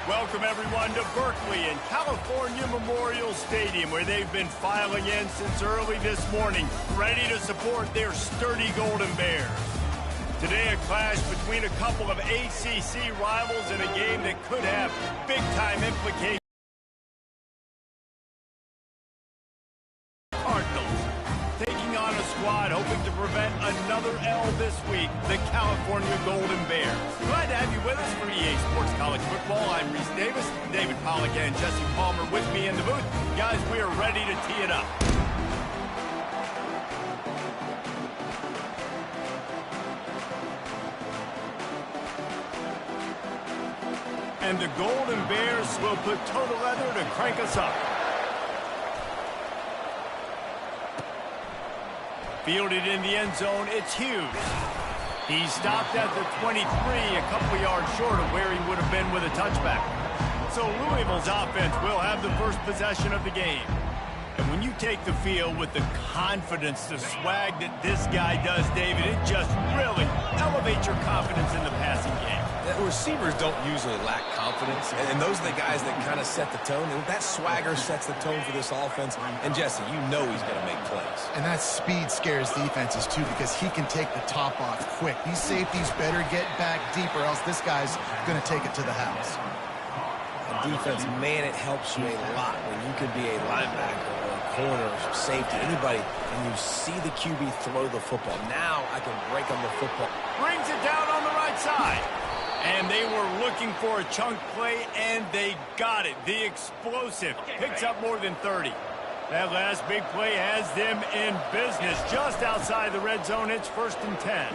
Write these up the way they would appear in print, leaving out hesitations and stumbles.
Welcome, everyone, to Berkeley and California Memorial Stadium, where they've been filing in since early this morning, ready to support their sturdy Golden Bears. Today, a clash between a couple of ACC rivals in a game that could have big-time implications. Cardinals taking on a squad hoping to prevent another L this week, the California Golden Bears. Glad to have you with us for EA Sports College Football. I'm Reese Davis, David Pollack and Jesse Palmer with me in the booth. Guys, we are ready to tee it up. And the Golden Bears will put total leather to crank us up. Fielded in the end zone, it's Hughes. He stopped at the 23, a couple yards short of where he would have been with a touchback. So Louisville's offense will have the first possession of the game. And when you take the field with the confidence, the swag that this guy does, David, it just really elevates your confidence in the passing game. The receivers don't usually lack confidence, and those are the guys that kind of set the tone. And that swagger sets the tone for this offense. And, Jesse, you know he's going to make plays. And that speed scares defenses, too, because he can take the top off quick. These safeties better get back deep, or else this guy's going to take it to the house. And defense, man, it helps you a lot when you can be a linebacker or a corner or safety, anybody, and you see the QB throw the football. Now I can break on the football. Brings it down on the right side. And they were looking for a chunk play, and they got it. The explosive picks up more than 30. That last big play has them in business. Just outside the red zone, it's 1st and 10.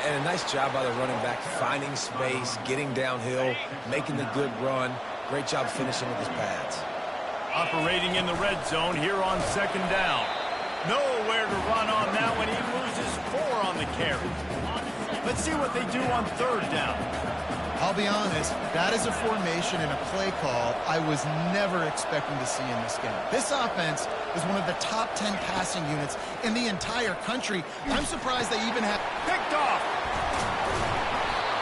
And a nice job by the running back, finding space, getting downhill, making the good run. Great job finishing with his pads. Operating in the red zone here on 2nd down. Nowhere to run on that one. He loses 4 on the carry. Let's see what they do on 3rd down. I'll be honest, that is a formation and a play call I was never expecting to see in this game. This offense is one of the top 10 passing units in the entire country. I'm surprised they even have... Picked off!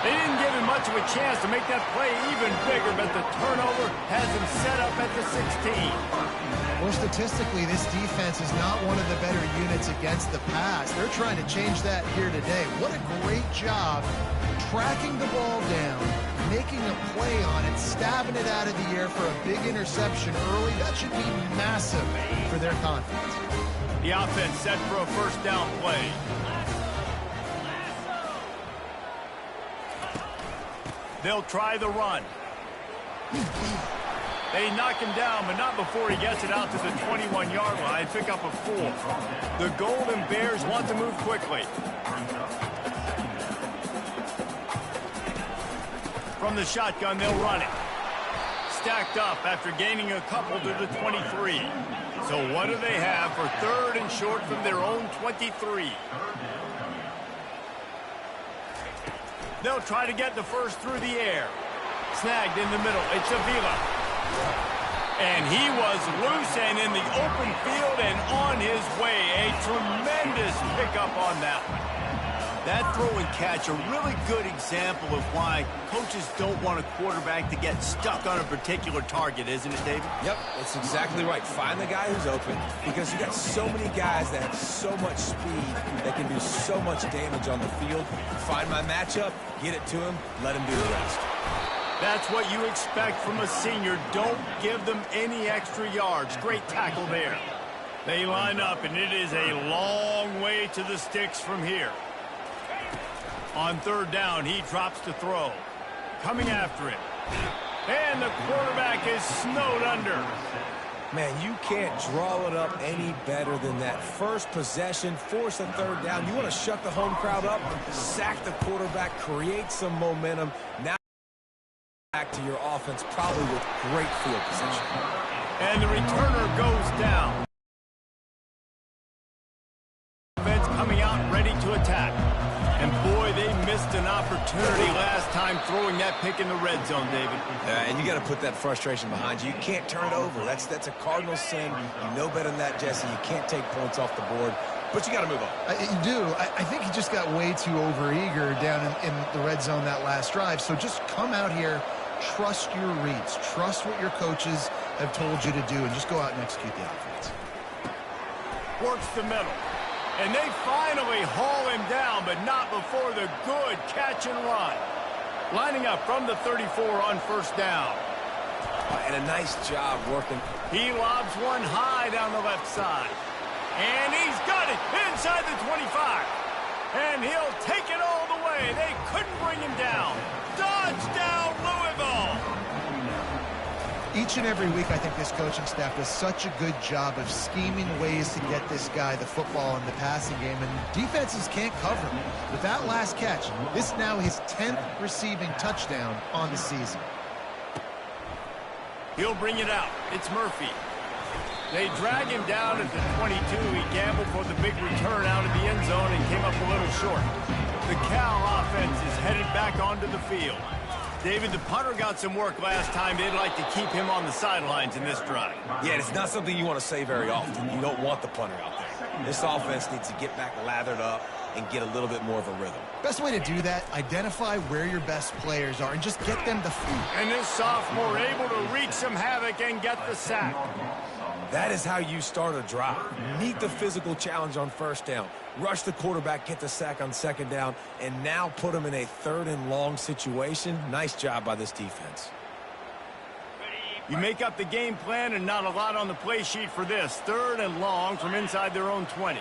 They didn't give him much of a chance to make that play even bigger, but the turnover has him set up at the 16. Well, statistically, this defense is not one of the better units against the pass. They're trying to change that here today. What a great job tracking the ball down, making a play on it, stabbing it out of the air for a big interception early. That should be massive for their confidence. The offense set for a 1st down play. They'll try the run. They knock him down, but not before he gets it out to the 21-yard line. Pick up a 4. The Golden Bears want to move quickly. From the shotgun, they'll run it. Stacked up after gaining a couple to the 23. So what do they have for 3rd and short from their own 23? They'll try to get the first through the air. Snagged in the middle. It's Avila. And he was loose and in the open field and on his way. A tremendous pickup on that one. That throw and catch, a really good example of why coaches don't want a quarterback to get stuck on a particular target, isn't it, David? Yep, that's exactly right. Find the guy who's open, because you got so many guys that have so much speed that can do so much damage on the field. Find my matchup, get it to him, let him do the rest. That's what you expect from a senior. Don't give them any extra yards. Great tackle there. They line up, and it is a long way to the sticks from here. On 3rd down, he drops to throw. Coming after it. And the quarterback is snowed under. Man, you can't draw it up any better than that. First possession, force a 3rd down. You want to shut the home crowd up, sack the quarterback, create some momentum. Now back to your offense, probably with great field position. And the returner goes down. Offense coming out ready to attack. And boy, they missed an opportunity last time throwing that pick in the red zone, David. And you got to put that frustration behind you. You can't turn it over. That's a cardinal sin. You know better than that, Jesse. You can't take points off the board. But you got to move on. You do. I think he just got way too overeager down in the red zone that last drive. So just come out here trust your reads. Trust what your coaches have told you to do, and just go out and execute the offense. Works the middle. And they finally haul him down, but not before the good catch and run. Lining up from the 34 on first down. And a nice job working. He lobs one high down the left side. And he's got it inside the 25. And he'll take it all the way. They couldn't bring him down. Touchdown, Louisville! Each and every week, I think this coaching staff does such a good job of scheming ways to get this guy the football in the passing game, and defenses can't cover him. With that last catch, this is now his 10th receiving touchdown on the season. He'll bring it out. It's Murphy. They drag him down at the 22. He gambled for the big return out of the end zone and came up a little short. The Cal offense is headed back onto the field. David, the punter got some work last time. They'd like to keep him on the sidelines in this drive. Yeah, it's not something you want to say very often. You don't want the punter out there. This offense needs to get back lathered up and get a little bit more of a rhythm. Best way to do that, identify where your best players are and just get them the feet. And this sophomore able to wreak some havoc and get the sack. That is how you start a drive. Meet the physical challenge on first down. Rush the quarterback, get the sack on second down, and now put him in a third and long situation. Nice job by this defense. You make up the game plan and not a lot on the play sheet for this. Third and long from inside their own 20.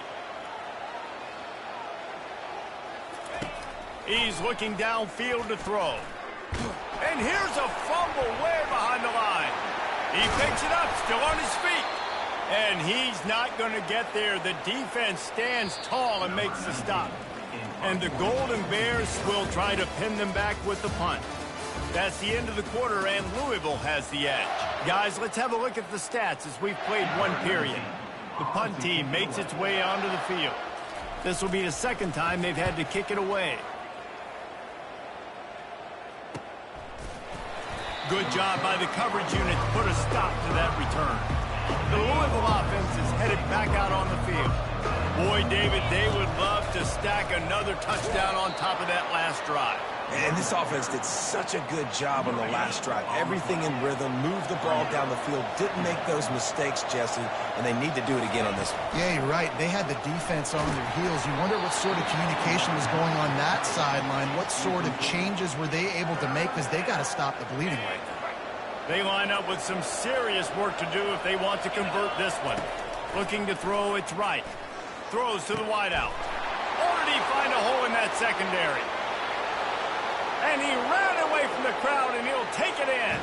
He's looking downfield to throw. And here's a fumble way behind the line. He picks it up, still on his feet. And he's not going to get there. The defense stands tall and makes the stop. And the Golden Bears will try to pin them back with the punt. That's the end of the quarter, and Louisville has the edge. Guys, let's have a look at the stats as we've played one period. The punt team makes its way onto the field. This will be the second time they've had to kick it away. Good job by the coverage unit to put a stop to that return. The Louisville offense is headed back out on the field. Boy, David, they would love to stack another touchdown on top of that last drive. And this offense did such a good job on the last drive. Everything in rhythm, moved the ball down the field, didn't make those mistakes, Jesse, and they need to do it again on this one. Yeah, you're right. They had the defense on their heels. You wonder what sort of communication was going on that sideline. What sort of changes were they able to make, because they got to stop the bleeding right now. They line up with some serious work to do if they want to convert this one. Looking to throw, it's right. Throws to the wideout. Or did he find a hole in that secondary? And he ran away from the crowd, and he'll take it in.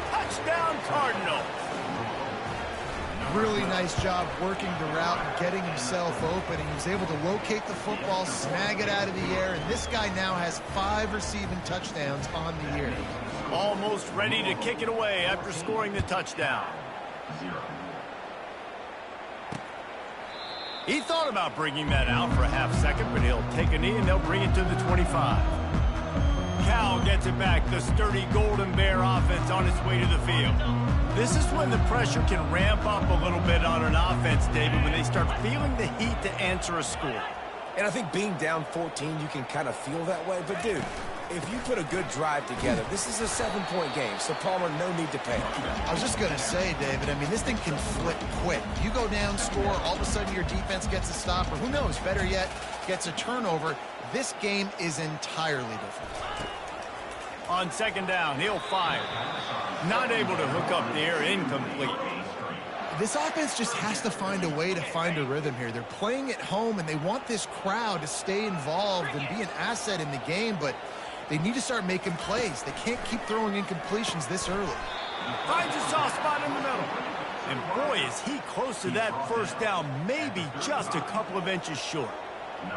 Touchdown, Cardinals. Really nice job working the route and getting himself open. He was able to locate the football, snag it out of the air, and this guy now has 5 receiving touchdowns on the year. Almost ready to kick it away after scoring the touchdown. He thought about bringing that out for a half second, but he'll take a knee and they'll bring it to the 25. Cal gets it back, the sturdy Golden Bear offense on its way to the field. This is when the pressure can ramp up a little bit on an offense, David, when they start feeling the heat to answer a score. And I think being down 14, you can kind of feel that way. But, dude, if you put a good drive together, this is a 7-point game, so Palmer, no need to pay. I was just going to say, David, I mean, this thing can flip quick. You go down, score, all of a sudden your defense gets a stop, or who knows, better yet, gets a turnover. This game is entirely different. On second down, he'll fire. Not able to hook up there, incomplete. This offense just has to find a way to find a rhythm here. They're playing at home, and they want this crowd to stay involved and be an asset in the game, but they need to start making plays. They can't keep throwing incompletions this early. Finds a soft spot in the middle. And boy, is he close to that first down, maybe just a couple of inches short.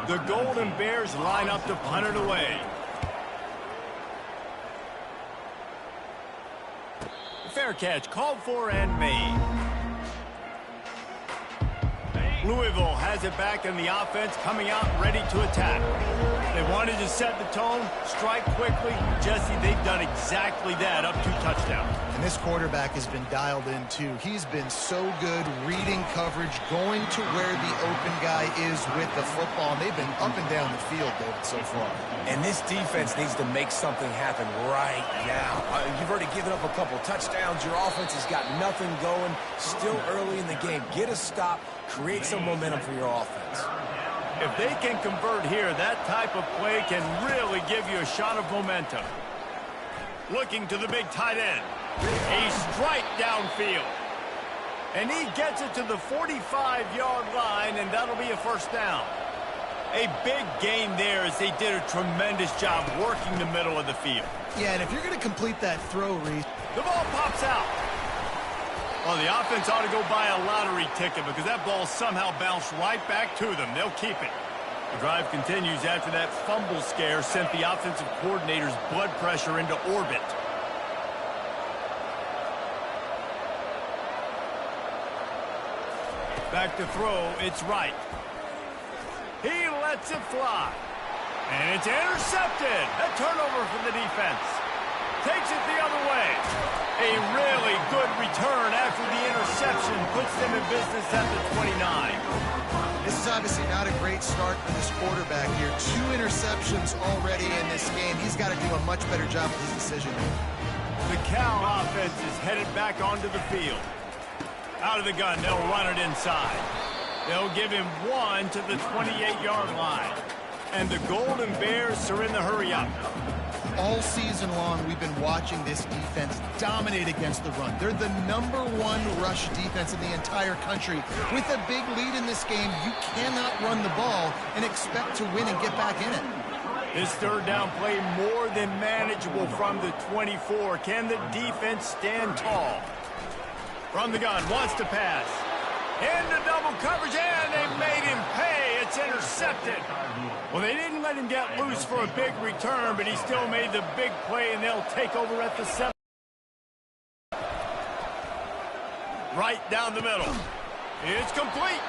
The Golden Bears line up to punt it away. Fair catch called for and made. Louisville has it back in the offense, coming out ready to attack. They wanted to set the tone, strike quickly. Jesse, they've done exactly that, up 2 touchdowns. And this quarterback has been dialed in, too. He's been so good reading coverage, going to where the open guy is with the football. And they've been up and down the field, David, so far. And this defense needs to make something happen right now. You've already given up a couple touchdowns. Your offense has got nothing going. Still early in the game. Get a stop. Create some momentum for your offense. If they can convert here, that type of play can really give you a shot of momentum. Looking to the big tight end. A strike downfield. And he gets it to the 45-yard line, and that'll be a first down. A big gain there as they did a tremendous job working the middle of the field. Yeah, and if you're going to complete that throw, Reese, the ball pops out. Well, the offense ought to go buy a lottery ticket because that ball somehow bounced right back to them. They'll keep it. The drive continues after that fumble scare sent the offensive coordinator's blood pressure into orbit. Back to throw, it's right. He lets it fly. And it's intercepted. A turnover for the defense. Takes it the other way. A really good return after the interception puts them in business at the 29. This is obviously not a great start for this quarterback here. 2 interceptions already in this game. He's got to do a much better job with his decision. The Cal offense is headed back onto the field. Out of the gun, they'll run it inside. They'll give him 1 to the 28-yard line. And the Golden Bears are in the hurry-up. All season long, we've been watching this defense dominate against the run. They're the #1 rush defense in the entire country. With a big lead in this game, you cannot run the ball and expect to win and get back in it. This third down play more than manageable from the 24. Can the defense stand tall? From the gun, wants to pass. Into double coverage, and they made him pay. It's intercepted. Well, they didn't let him get loose for a big return, but he still made the big play, and they'll take over at the 7. Right down the middle. It's complete.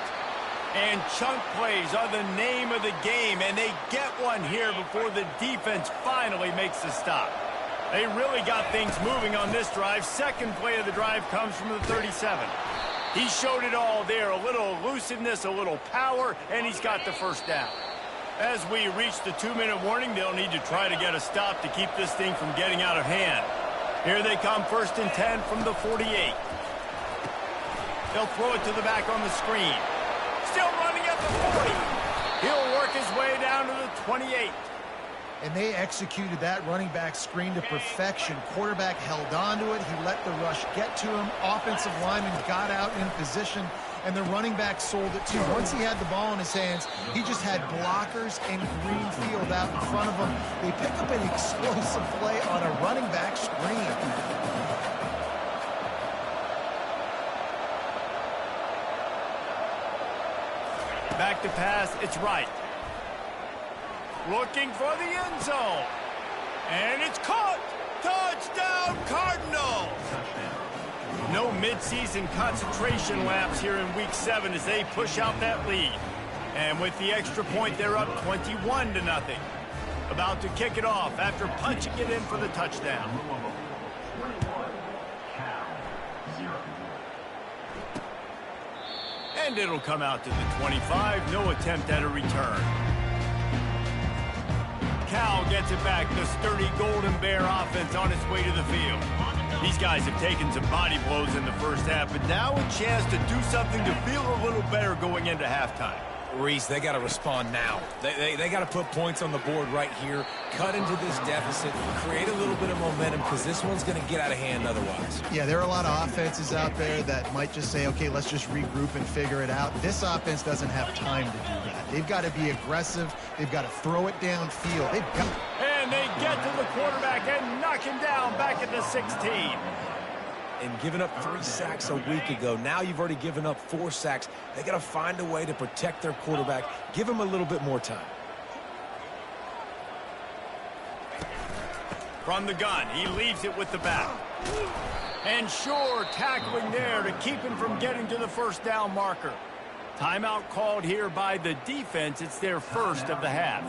And chunk plays are the name of the game, and they get one here before the defense finally makes the stop. They really got things moving on this drive. Second play of the drive comes from the 37. He showed it all there, a little elusiveness, a little power, and he's got the first down. As we reach the 2-minute warning, they'll need to try to get a stop to keep this thing from getting out of hand. Here they come, 1st and 10 from the 48. They'll throw it to the back on the screen. Still running at the 40. He'll work his way down to the 28. And they executed that running back screen to perfection. Quarterback held on to it. He let the rush get to him. Offensive lineman got out in position, and the running back sold it too. Once he had the ball in his hands, he just had blockers and green field out in front of him. They pick up an explosive play on a running back screen. Back to pass, it's right. Looking for the end zone. And it's caught. Touchdown, Cardinals. No midseason concentration laps here in Week 7 as they push out that lead. And with the extra point, they're up 21-0. About to kick it off after punching it in for the touchdown. And it'll come out to the 25. No attempt at a return. Cal gets it back. The sturdy Golden Bear offense on its way to the field. These guys have taken some body blows in the first half, but now a chance to do something to feel a little better going into halftime. Reese, they got to respond now. They got to put points on the board right here, cut into this deficit, create a little bit of momentum because this one's going to get out of hand otherwise. Yeah, there are a lot of offenses out there that might just say, okay, let's just regroup and figure it out. This offense doesn't have time to do that. They've got to be aggressive. They've got to throw it downfield. And they get to the quarterback and knock him down back at the 16. And giving up 3 sacks a week ago. Now you've already given up 4 sacks. They got to find a way to protect their quarterback. Give him a little bit more time. From the gun, he leaves it with the back. And sure, tackling there to keep him from getting to the first down marker. Timeout called here by the defense. It's their first of the half.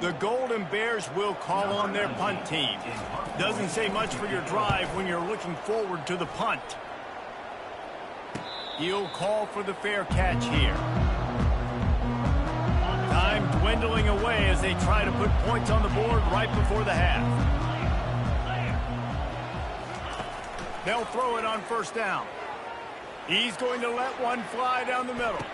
The Golden Bears will call on their punt team. Doesn't say much for your drive when you're looking forward to the punt. He'll call for the fair catch here. Time dwindling away as they try to put points on the board right before the half. They'll throw it on first down. He's going to let one fly down the middle.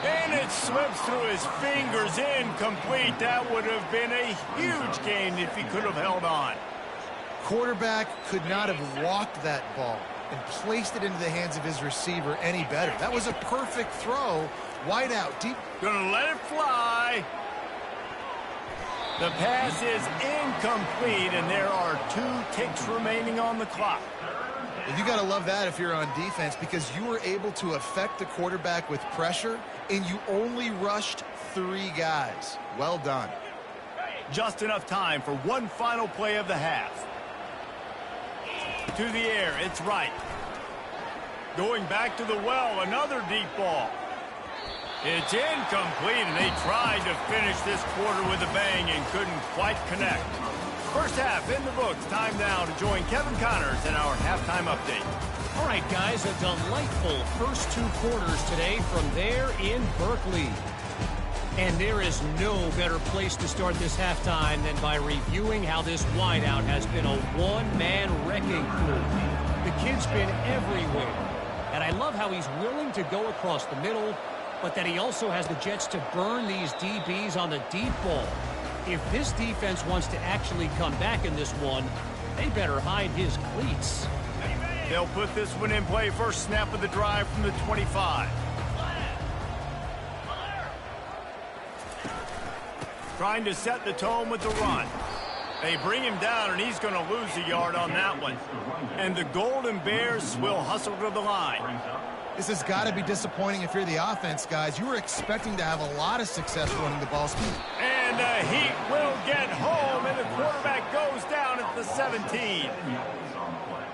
And it slips through his fingers, incomplete. That would have been a huge gain if he could have held on. Quarterback could not have walked that ball and placed it into the hands of his receiver any better. That was a perfect throw. Wide out, deep. Gonna let it fly. The pass is incomplete, and there are 2 ticks remaining on the clock. Well, you got to love that if you're on defense, because you were able to affect the quarterback with pressure, and you only rushed 3 guys. Well done. Just enough time for one final play of the half. To the air, it's right. Going back to the well, another deep ball. It's incomplete, and they tried to finish this quarter with a bang and couldn't quite connect. First half in the books. Time now to join Kevin Connors in our halftime update. All right, guys, a delightful first 2 quarters today from there in Berkeley. And there is no better place to start this halftime than by reviewing how this wideout has been a one-man wrecking crew. The kid's been everywhere, and I love how he's willing to go across the middle, but that he also has the jets to burn these DBs on the deep ball. If this defense wants to actually come back in this one, they better hide his cleats. They'll put this one in play. First snap of the drive from the 25. Trying to set the tone with the run. They bring him down, and he's going to lose a yard on that one. And the Golden Bears will hustle to the line. This has got to be disappointing if you're the offense, guys. You were expecting to have a lot of success running the ball. And he will get home, and the quarterback goes down at the 17.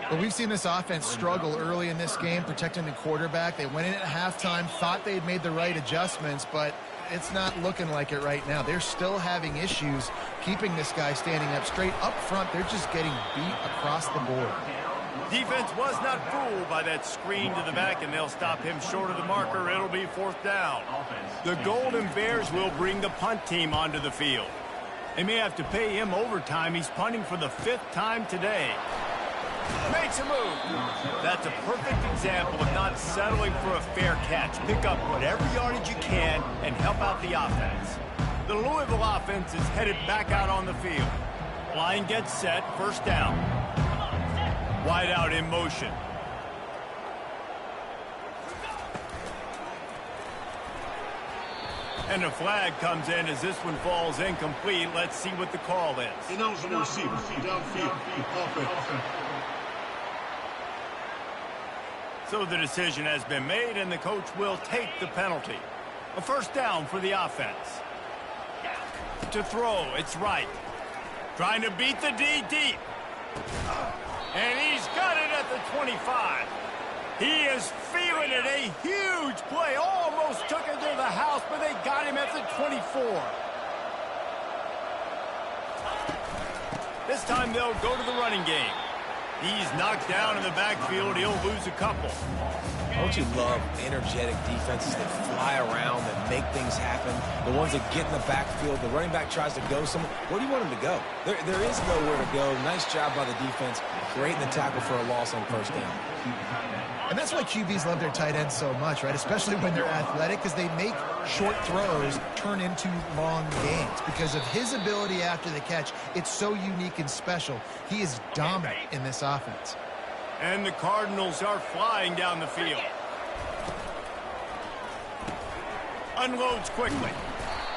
But we've seen this offense struggle early in this game, protecting the quarterback. They went in at halftime, thought they had made the right adjustments, but it's not looking like it right now. They're still having issues keeping this guy standing up straight. Up front, they're just getting beat across the board. Defense was not fooled by that screen to the back, and they'll stop him short of the marker. It'll be fourth down. The Golden Bears will bring the punt team onto the field. They may have to pay him overtime. He's punting for the 5th time today. Makes a move. That's a perfect example of not settling for a fair catch. Pick up whatever yardage you can and help out the offense. The Louisville offense is headed back out on the field. Line gets set, first down. Wide out in motion. And a flag comes in as this one falls incomplete. Let's see what the call is. Announce the receiver, downfield, offense. So the decision has been made, and the coach will take the penalty. A first down for the offense. To throw, it's right. Trying to beat the D deep. And he's got it at the 25. He is feeling it. A huge play. Almost took it to the house, but they got him at the 24. This time they'll go to the running game. He's knocked down in the backfield. He'll lose a couple. Don't you love energetic defenses that fly around, that make things happen? The ones that get in the backfield, the running back tries to go somewhere. Where do you want him to go? There is nowhere to go. Nice job by the defense, creating the tackle for a loss on first down. And that's why QBs love their tight ends so much, right? Especially when they're athletic, because they make short throws turn into long gains. Because of his ability after the catch, it's so unique and special. He is dominant in this offense. And the Cardinals are flying down the field. Unloads quickly.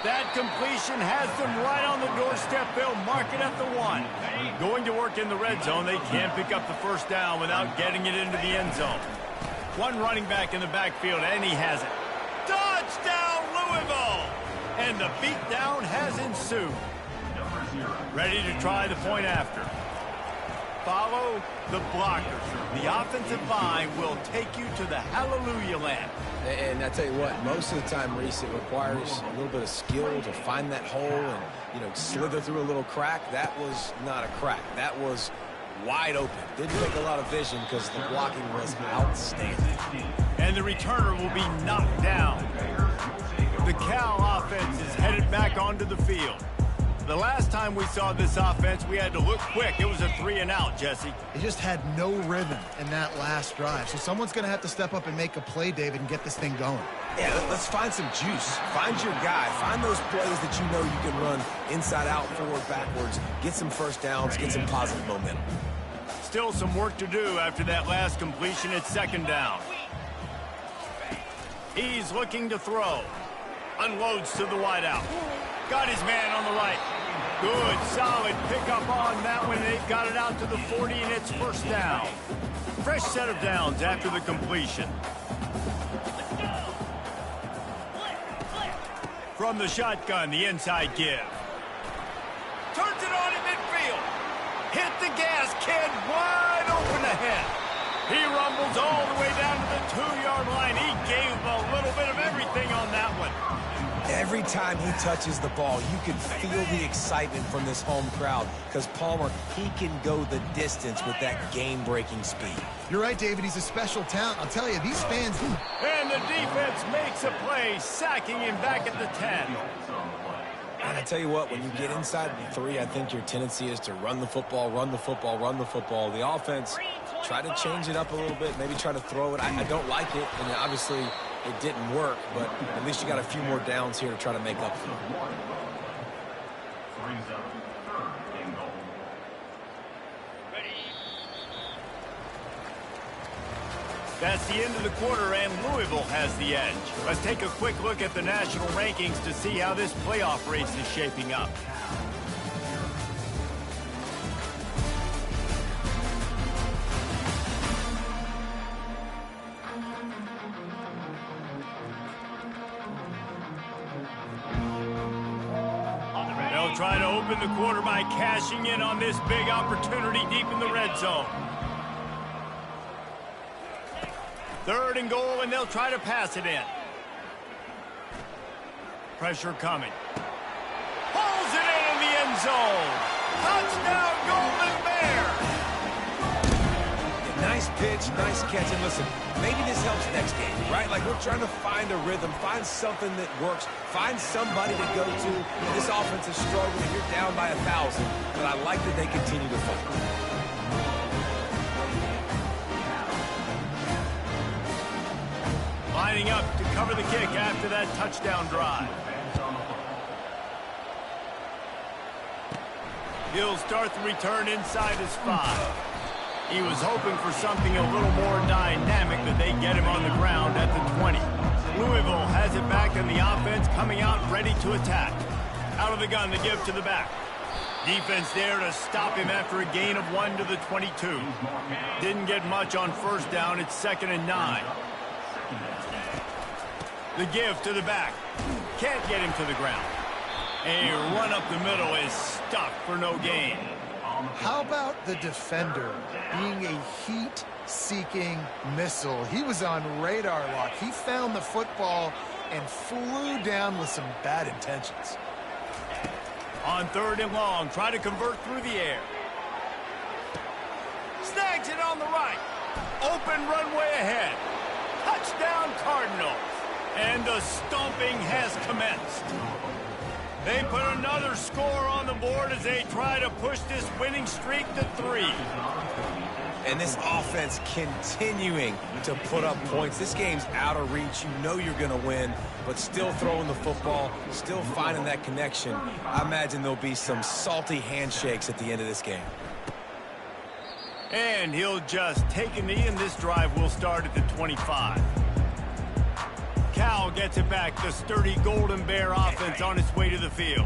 That completion has them right on the doorstep. They'll mark it at the 1. Going to work in the red zone. They can't pick up the first down without getting it into the end zone. One running back in the backfield, and he has it. Touchdown, Louisville! And the beatdown has ensued. Ready to try the point after. Follow the blockers. The offensive line will take you to the hallelujah land. And I tell you what, most of the time, Reese, it requires a little bit of skill to find that hole and, slither through a little crack. That was not a crack. That was wide open. Didn't take a lot of vision because the blocking was outstanding. And the returner will be knocked down. The Cal offense is headed back onto the field. The last time we saw this offense, we had to look quick. It was a 3-and-out, Jesse. They just had no rhythm in that last drive. So someone's going to have to step up and make a play, David, and get this thing going. Yeah, let's find some juice. Find your guy. Find those plays that you know you can run inside out, forward, backwards. Get some first downs. Get some positive momentum. Still some work to do after that last completion at 2nd down. He's looking to throw. Unloads to the wideout. Got his man on the right. Good, solid pickup on that one. They've got it out to the 40, and it's 1st down. Fresh set of downs after the completion. From the shotgun, the inside give. Turns it on in midfield. Hit the gas, kid, wide open ahead. He rumbles all the way down to the 2-yard line. He gave a little bit of everything on that one. Every time he touches the ball, you can feel the excitement from this home crowd because Palmer, he can go the distance with that game-breaking speed. You're right, David. He's a special talent. I'll tell you, these fans... And the defense makes a play, sacking him back at the 10. And I tell you what, when you get inside the 3, I think your tendency is to run the football, run the football, run the football. The offense, try to change it up a little bit, maybe try to throw it. I don't like it, and obviously it didn't work, but at least you got a few more downs here to try to make up for it. That's the end of the quarter, and Louisville has the edge. Let's take a quick look at the national rankings to see how this playoff race is shaping up. They'll try to open the quarter by cashing in on this big opportunity deep in the red zone. 3rd and goal, and they'll try to pass it in. Pressure coming. Pulls it in the end zone. Touchdown, Golden Bear! Nice pitch, nice catch. And listen, maybe this helps next game, right? Like we're trying to find a rhythm, find something that works, find somebody to go to. This offense is struggling. You're down by 1,000, but I like that they continue to fight. Lining up to cover the kick after that touchdown drive. He'll start the return inside his 5. He was hoping for something a little more dynamic, but they get him on the ground at the 20. Louisville has it back, and the offense coming out ready to attack. Out of the gun, the give to the back. Defense there to stop him after a gain of 1 to the 22. Didn't get much on 1st down. It's 2nd and 9. The give to the back. Can't get him to the ground. A run up the middle is stuck for no gain. How about the defender being a heat-seeking missile? He was on radar lock. He found the football and flew down with some bad intentions. On 3rd and long, try to convert through the air. Snags it on the right. Open runway ahead. Touchdown, Cardinals. And the stomping has commenced. They put another score on the board as they try to push this winning streak to 3. And this offense continuing to put up points. This game's out of reach. You know you're going to win, but still throwing the football, still finding that connection. I imagine there'll be some salty handshakes at the end of this game. And he'll just take a knee, and this drive will start at the 25. Cal gets it back. The sturdy Golden Bear offense on its way to the field.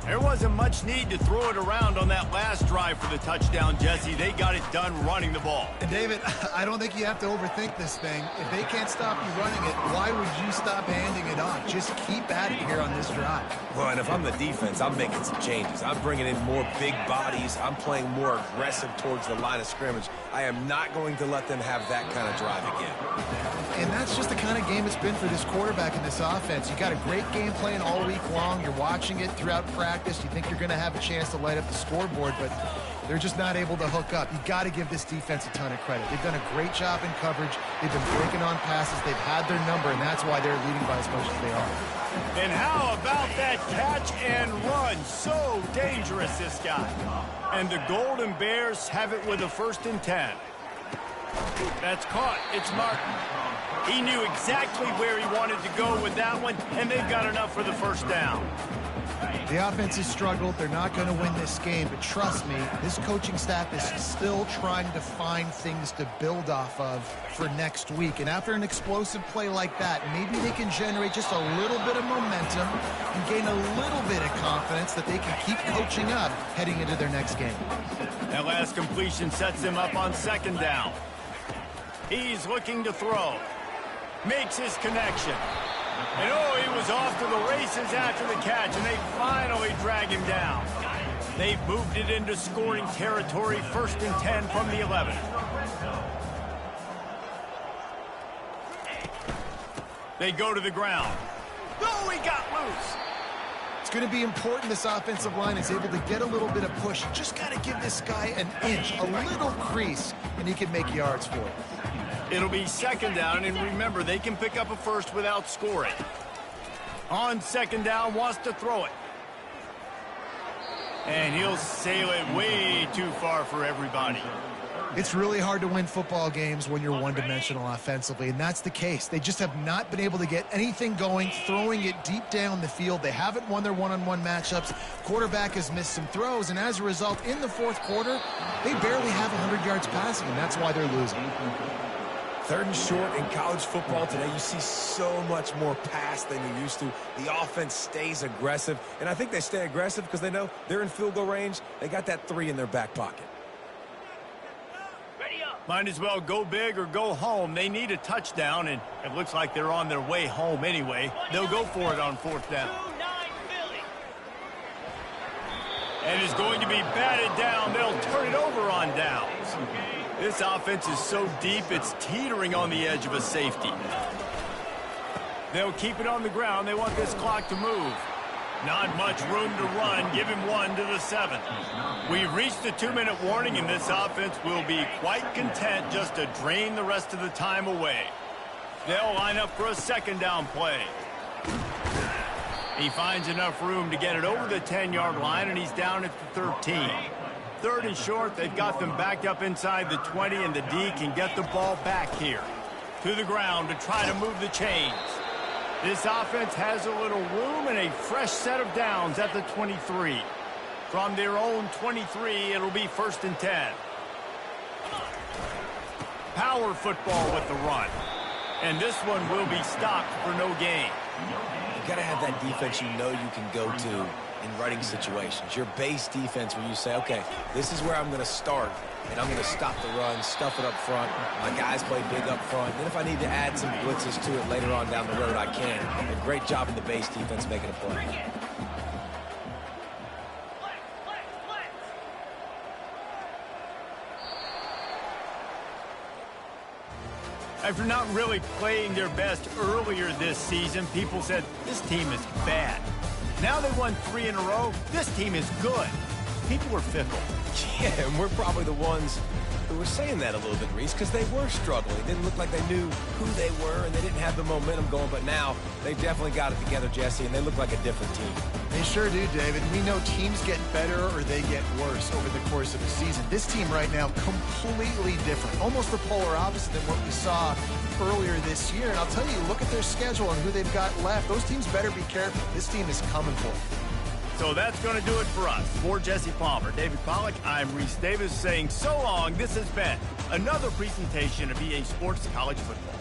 There wasn't much need to throw it around on that last drive for the touchdown, Jesse. They got it done running the ball. And David, I don't think you have to overthink this thing. If they can't stop you running it, why would you stop handing it off? Just keep at it here on this drive. Well, and if I'm the defense, I'm making some changes. I'm bringing in more big bodies. I'm playing more aggressive towards the line of scrimmage. I am not going to let them have that kind of drive again. And that's just the kind of game it's been for this quarterback in this offense. You got a great game plan all week long. You're watching it throughout practice. You think you're going to have a chance to light up the scoreboard, but they're just not able to hook up. You got to give this defense a ton of credit. They've done a great job in coverage. They've been breaking on passes. They've had their number, and that's why they're leading by as much as they are. And how about that catch and run? So dangerous, this guy. And the Golden Bears have it with a 1st and 10. That's caught. It's Martin. He knew exactly where he wanted to go with that one, and they've got enough for the 1st down. The offense has struggled. They're not going to win this game, but trust me, this coaching staff is still trying to find things to build off of for next week. And after an explosive play like that, maybe they can generate just a little bit of momentum and gain a little bit of confidence that they can keep coaching up heading into their next game. That last completion sets him up on 2nd down. He's looking to throw. Makes his connection. And oh, he was off to the races after the catch, and they finally drag him down. They've moved it into scoring territory, 1st and 10 from the 11. They go to the ground. Oh, he got loose. It's going to be important this offensive line is able to get a little bit of push. You just got to give this guy an inch, a little crease, and he can make yards for it. It'll be 2nd down, and remember, they can pick up a 1st without scoring. On 2nd down, wants to throw it. And he'll sail it way too far for everybody. It's really hard to win football games when you're one-dimensional offensively, and that's the case. They just have not been able to get anything going, throwing it deep down the field. They haven't won their one-on-one matchups. Quarterback has missed some throws, and as a result, in the 4th quarter, they barely have 100 yards passing, and that's why they're losing. 3rd and short in college football today, you see so much more pass than you used to. The offense stays aggressive, and I think they stay aggressive because they know they're in field goal range. They got that 3 in their back pocket. Might as well go big or go home. They need a touchdown, and it looks like they're on their way home anyway. They'll go for it on 4th down. And it's going to be batted down. They'll turn it over on downs. This offense is so deep, it's teetering on the edge of a safety. They'll keep it on the ground. They want this clock to move. Not much room to run. Give him 1 to the 7. We've reached the 2-minute warning, and this offense will be quite content just to drain the rest of the time away. They'll line up for a 2nd down play. He finds enough room to get it over the 10-yard line, and he's down at the 13. 3rd and short, they've got them backed up inside the 20, and the D can get the ball back here. To the ground to try to move the chains. This offense has a little room and a fresh set of downs at the 23. From their own 23, it'll be 1st and 10. Power football with the run. And this one will be stopped for no gain. You got to have that defense you know you can go to in running situations. Your base defense where you say, okay, this is where I'm going to start, and I'm going to stop the run, stuff it up front. My guys play big up front. Then if I need to add some blitzes to it later on down the road, I can. A great job in the base defense making a play. After not really playing their best earlier this season, people said, this team is bad. Now they won 3 in a row. This team is good. People were fickle. Yeah, and we're probably the ones who were saying that a little bit, Reese, because they were struggling. It didn't look like they knew who they were, and they didn't have the momentum going. But now they've definitely got it together, Jesse, and they look like a different team. They sure do, David. We know teams get better or they get worse over the course of the season. This team right now, completely different. Almost the polar opposite than what we saw earlier this year. And I'll tell you, look at their schedule and who they've got left. Those teams better be careful. This team is coming for them. So that's going to do it for us. For Jesse Palmer, David Pollack, I'm Reese Davis saying so long. This has been another presentation of EA Sports College Football.